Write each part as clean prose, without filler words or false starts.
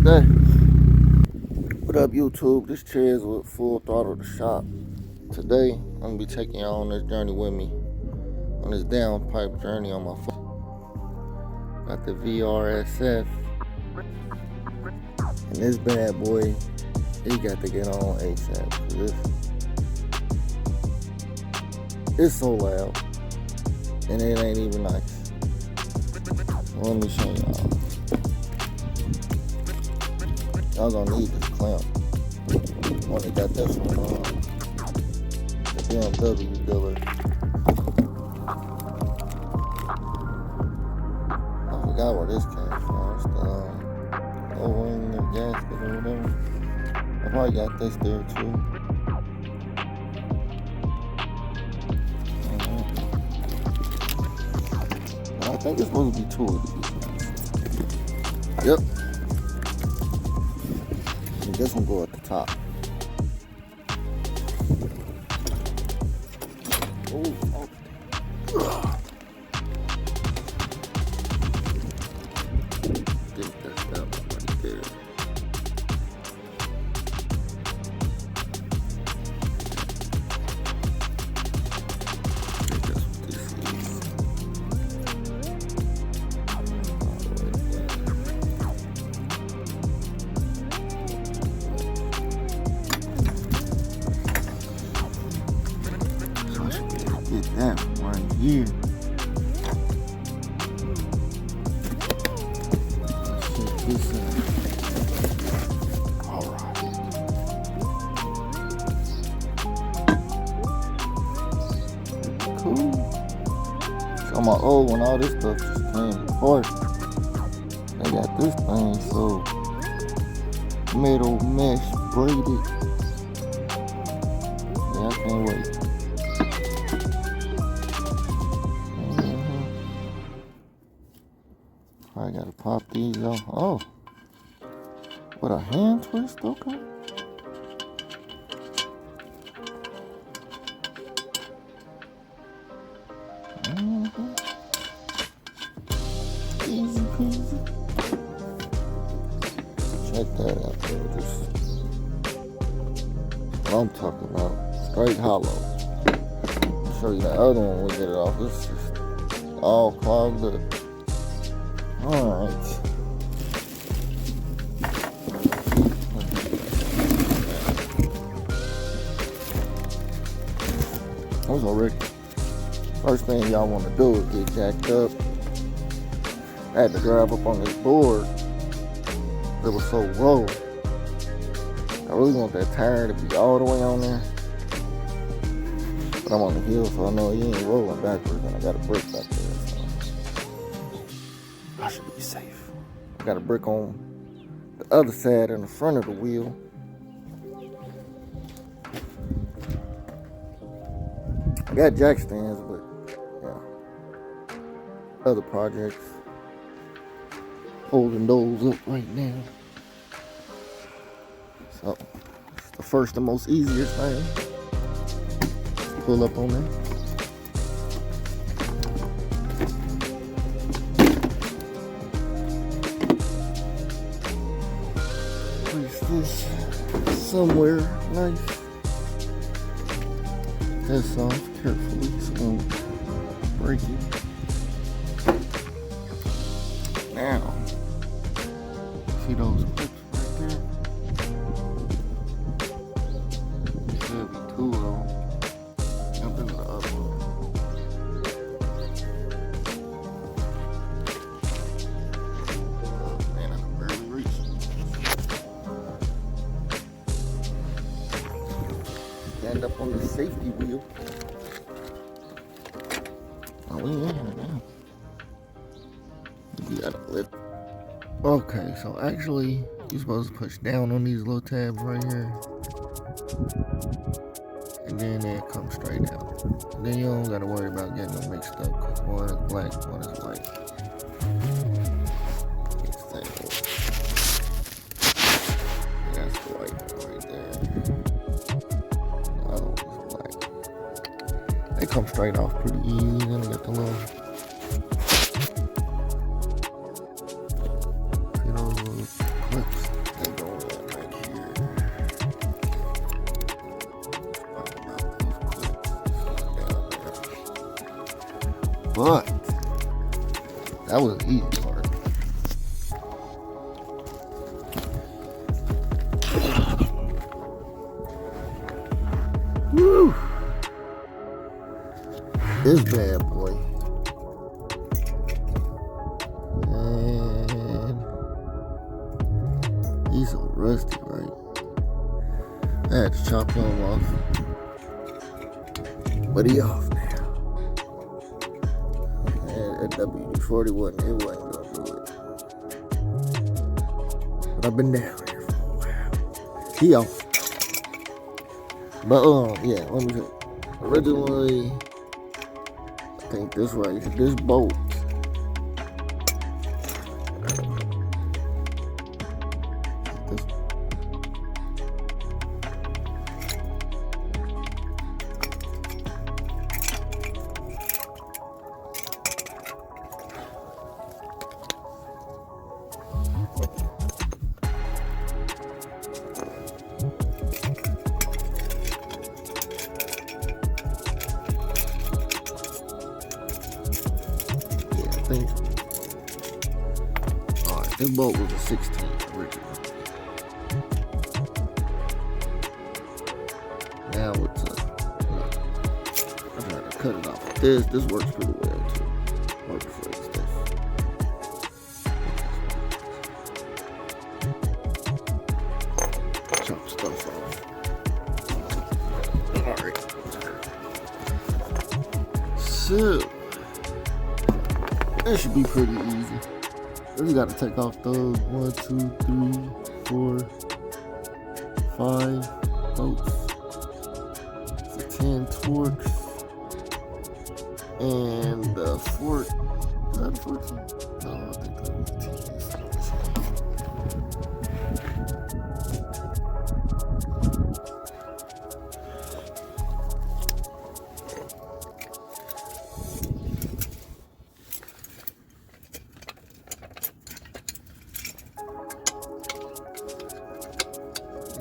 Wednesday. What up, YouTube? This chair is with full throttle to shop. Today, I'm gonna be taking y'all on this journey with me, on this downpipe journey on my phone. Got the VRSF, and this bad boy, he got to get on ASAP. Cause it's so loud, and it ain't even nice. Let me show y'all. Y'all gonna need this clamp. Only got this from the BMW dealer. I forgot where this came from. It's the O-ring or gasket or whatever. I probably got this there too. I think it's supposed to be two of these. Yep. And this one go at the top. Oh. Get that stuff right there. I think that's what this is. Get that right here. Let's check this out. Alright. Cool. So my old one, all this stuff just came apart. They got this thing so metal mesh braided. Yeah, I can't wait. I gotta pop these off. Oh, with a hand twist, okay. Easy peasy. Check that out, there. Just what I'm talking about. Straight hollow. I'll show you the other one when we get it off. This is all clogged up. Alright. What's already? First thing y'all want to do is get jacked up. I had to drive up on this board. It was so low. I really want that tire to be all the way on there. But I'm on the hill, so I know he ain't rolling backwards, and I got a brake back there. I should be safe. I got a brick on the other side in the front of the wheel. I got jack stands, but yeah. Other projects. Holding those up right now. So, it's the first and most easiest thing. Pull up on that. Place this somewhere nice. This off carefully so I don't break it. Now, see those clips right there? Should be two of them. Jump into the other one. Stand up on the safety wheel. Oh, we in here now. You gotta lift. Okay, so actually, you're supposed to push down on these little tabs right here. And then it comes straight out. And then you don't gotta worry about getting them mixed up, because one is black, one is white. That's white right there. They come straight off pretty easy. Then they got the little, see those little clips. but that was the easy part. Woo! This bad boy. And he's so rusty, right? I had to chop him off. But he off now. And that WD-40 wasn't gonna do it. But I've been down here for a while. He off. But yeah, let me see. Originally, I think this right, this bolt. Alright, this bolt was a 16 originally. Now it's I'm trying to cut it off. This works pretty well too. Works for this stuff. Chop stuff off. Alright. So it should be pretty easy. You gotta take off those 1, 2, 3, 4, 5 bolts. So 10 Torx. And the fork. Is that a 14? No, I think that was 10.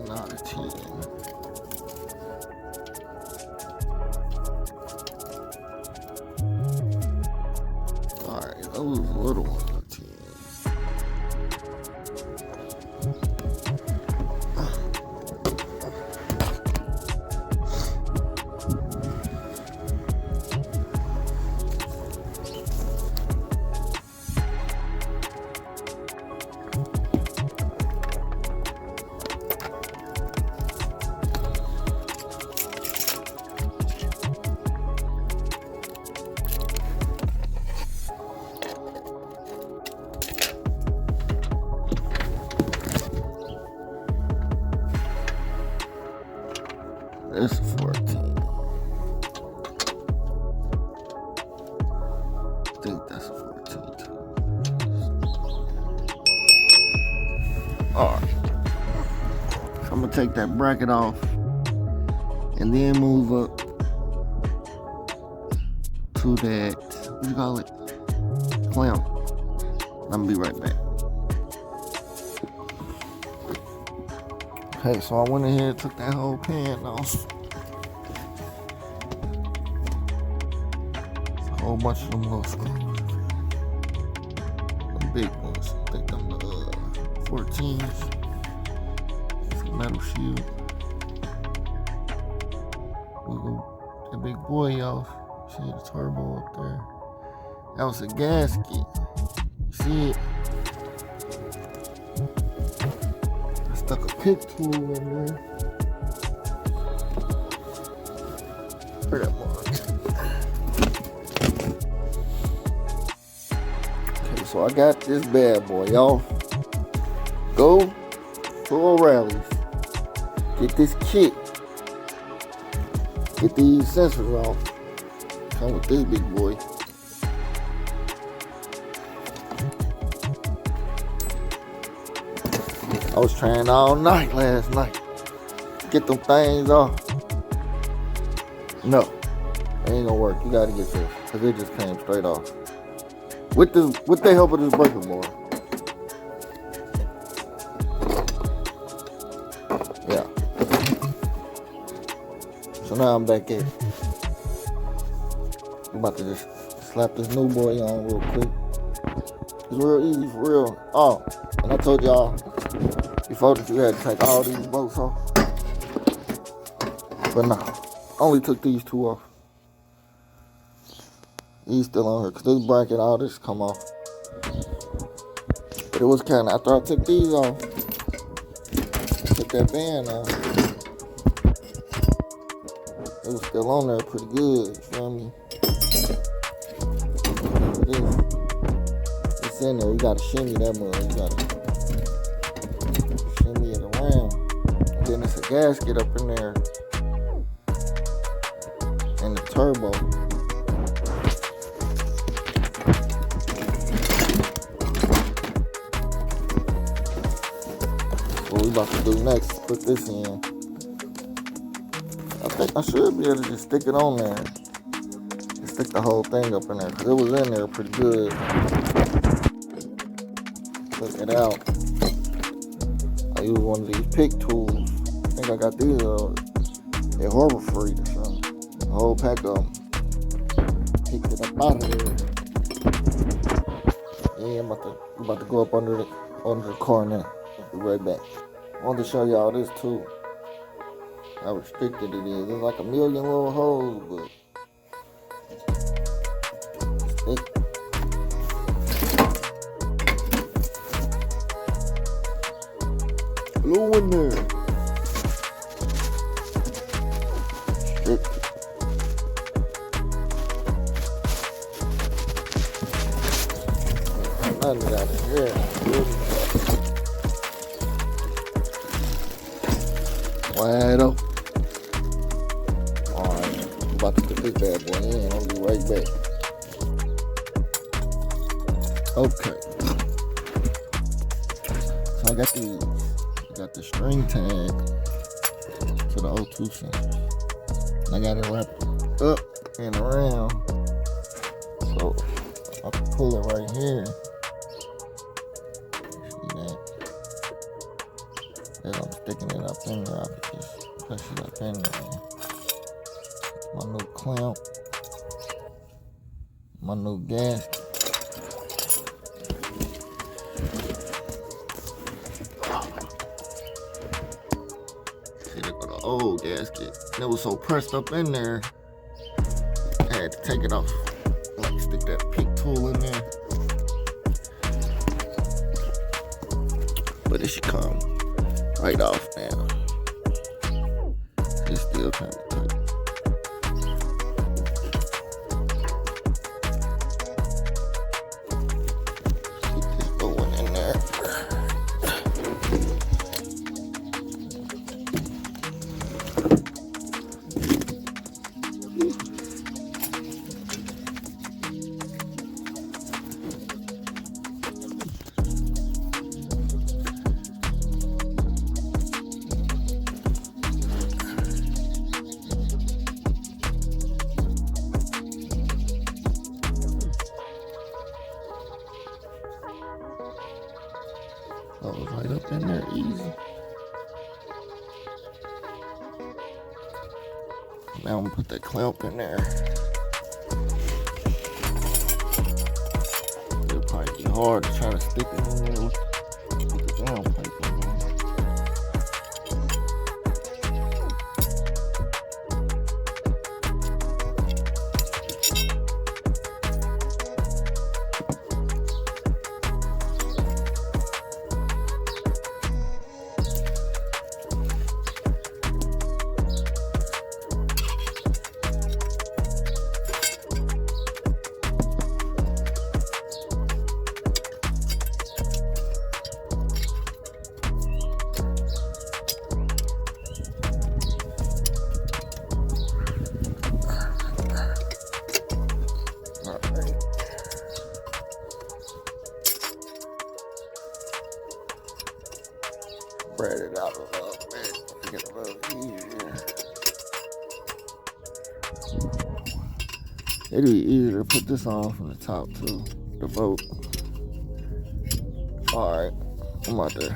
Not a 10. Alright, those little ones are 10. This is 14. I think that's a 14 too. Alright. So I'm gonna take that bracket off and then move up to that, what do you call it? Clamp. I'm gonna be right back. Okay, so I went ahead and took that whole pan off. It's a whole bunch of them little screws. The big ones. I think them the 14s. It's a metal shield. We'll the big boy off. See the turbo up there. That was a gasket. You see it? Stuck a pick tool in there. Where that mark? Okay, so I got this bad boy, y'all. Go to O'Reilly's. Get this kit. Get these sensors off. Come with this big boy. I was trying all night last night to get them things off. No, it ain't gonna work. You gotta get this, cause it just came straight off. With the help of this breaker board. Yeah. So now I'm back in. I'm about to just slap this new boy on real quick. It's real easy for real. Oh, and I told y'all before that you had to take all these bolts off. But nah, only took these two off. These still on here, cause this bracket, all this come off. But it was kinda, after I took these off, I took that band off. It was still on there pretty good, you feel me? It's in there, you gotta shimmy that mud, you gotta shimmy it around. And then there's a gasket up in there. And the turbo. What we about to do next is put this in. I think I should be able to just stick it on there. And stick the whole thing up in there, because it was in there pretty good. Look it out. I use one of these pick tools. I think I got these at Harbor Freight or something. A whole pack of them. Picked it up out of there. Yeah, I'm about to go up under the car now. Be right back. I wanted to show y'all this too. How restricted it is. There's like a million little holes, but it's thick. Glue in there. Thick. None of that in here. Wide open. Alright, I'm about to put this bad boy in. I'll be right back. Okay. So I got these. I got the string tag to the O2 sensor. And I got it wrapped up and around. So I can pull it right here. I'm sticking it up in there. I can just push it up in there. My new clamp. My new gasket. See, look at the old gasket. And it was so pressed up in there, I had to take it off. Like, stick that pick tool in there. But it should come right off now. It's still kind of tight. Keep this going in there. Oh, right up in there, easy. Now I'm gonna put that clamp in there. It'll probably be hard to try to stick it in there with the downpipe in there. Spread it out a little bit to get a little easier. It'd be easier to put this on from the top too, the boat. Alright, I'm out there.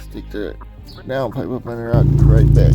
Stick that downpipe up in there, I'll be right back.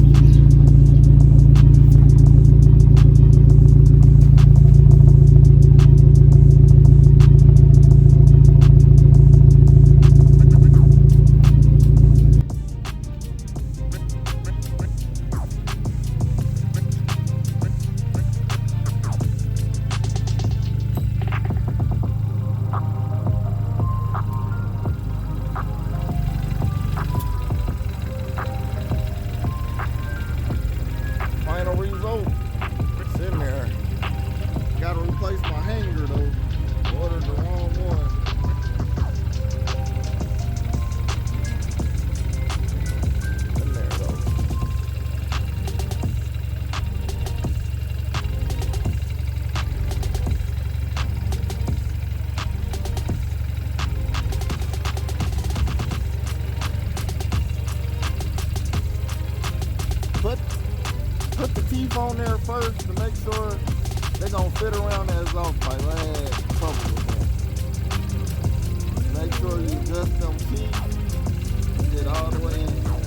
bit around that exhaust pipe. I had trouble with that. Make sure you adjust them keys. Get all the way in.